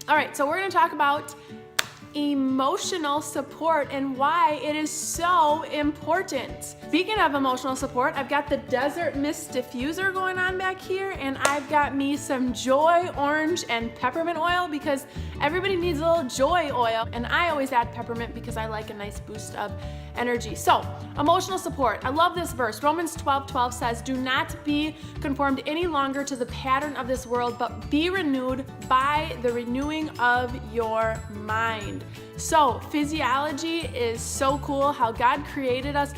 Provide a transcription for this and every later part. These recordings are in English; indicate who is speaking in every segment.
Speaker 1: All right, so we're gonna talk about emotional support and why it is so important. Speaking of emotional support, I've got the Desert Mist diffuser going on back here, and I've got me some Joy orange and peppermint oil because everybody needs a little joy oil, and I always add peppermint because I like a nice boost of energy. So, emotional support. I love this verse. Romans 12:12 says, "Do not be conformed any longer to the pattern of this world, but be renewed by the renewing of your mind." So, physiology is so cool how God created us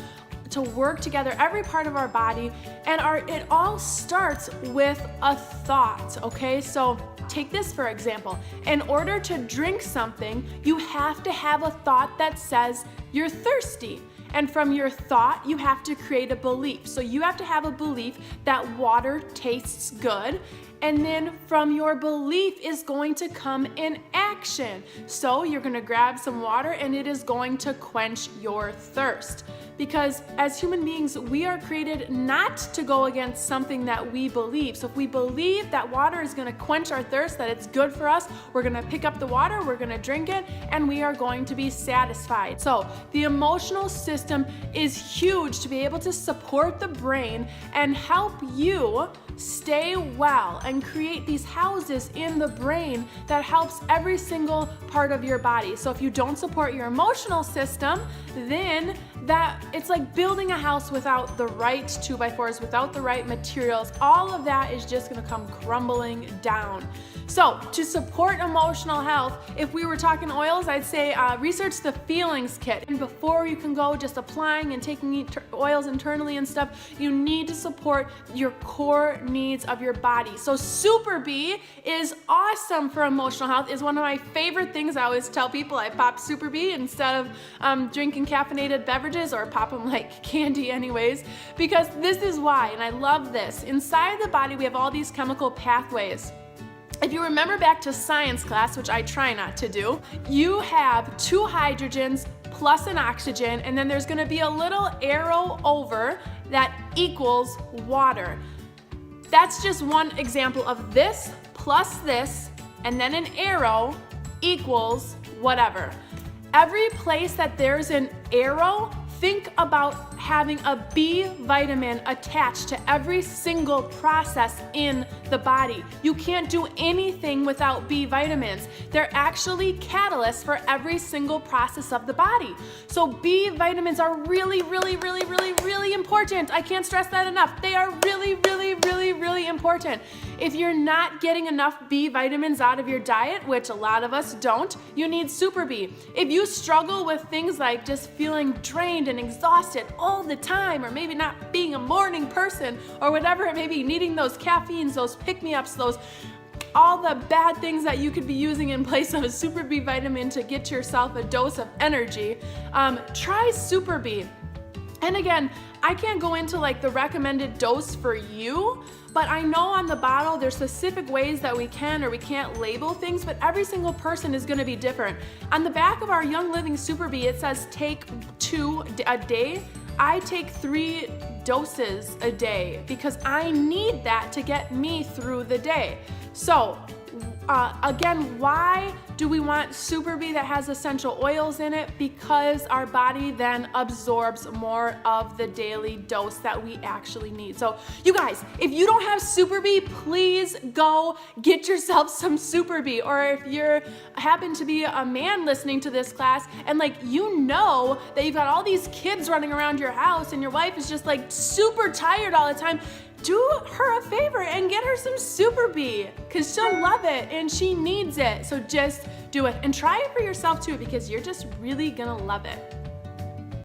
Speaker 1: to work together, every part of our body, and it all starts with a thought, okay? So, take this for example. In order to drink something, you have to have a thought that says you're thirsty. And from your thought, you have to create a belief. So you have to have a belief that water tastes good. And then from your belief is going to come in action. So you're gonna grab some water and it is going to quench your thirst. Because as human beings, we are created not to go against something that we believe. So if we believe that water is gonna quench our thirst, that it's good for us, we're gonna pick up the water, we're gonna drink it, and we are going to be satisfied. So the emotional system is huge to be able to support the brain and help you stay well and create these houses in the brain that helps every single part of your body. So if you don't support your emotional system, then it's like building a house without the right 2x4s, without the right materials. All of that is just gonna come crumbling down. So to support emotional health, if we were talking oils, I'd say research the feelings kit. And before you can go just applying and taking oils internally and stuff, you need to support your core needs of your body. So Super Bee is awesome for emotional health. Is one of my favorite things. I always tell people I pop Super Bee instead of drinking caffeinated beverages, or pop them like candy anyways, because this is why, and I love this. Inside the body, we have all these chemical pathways. If you remember back to science class, which I try not to do, you have 2 hydrogens plus an oxygen, and then there's gonna be a little arrow over that equals water. That's just one example of this plus this, and then an arrow equals whatever. Every place that there's an arrow, think about having a B vitamin attached to every single process in the body. You can't do anything without B vitamins. They're actually catalysts for every single process of the body. So B vitamins are really, really, really, really, really important. I can't stress that enough. They are really, really, really, really important. If you're not getting enough B vitamins out of your diet, which a lot of us don't, you need Super Bee. If you struggle with things like just feeling drained and exhausted all the time, or maybe not being a morning person, or whatever it may be, needing those caffeines, those pick-me-ups, all the bad things that you could be using in place of a Super Bee vitamin to get yourself a dose of energy, try Super Bee. And again, I can't go into like the recommended dose for you, but I know on the bottle there's specific ways that we can or we can't label things, but every single person is gonna be different. On the back of our Young Living Super Bee, it says take 2 a day. I take 3 doses a day because I need that to get me through the day. So again, why do we want Super Bee that has essential oils in it? Because our body then absorbs more of the daily dose that we actually need. So you guys, if you don't have Super Bee, please go get yourself some Super Bee. Or if you happen to be a man listening to this class and like you know that you've got all these kids running around your house and your wife is just like super tired all the time, do her a favor and get her some Super Bee, because she'll love it and she needs it. So just do it and try it for yourself too, because you're just really gonna love it.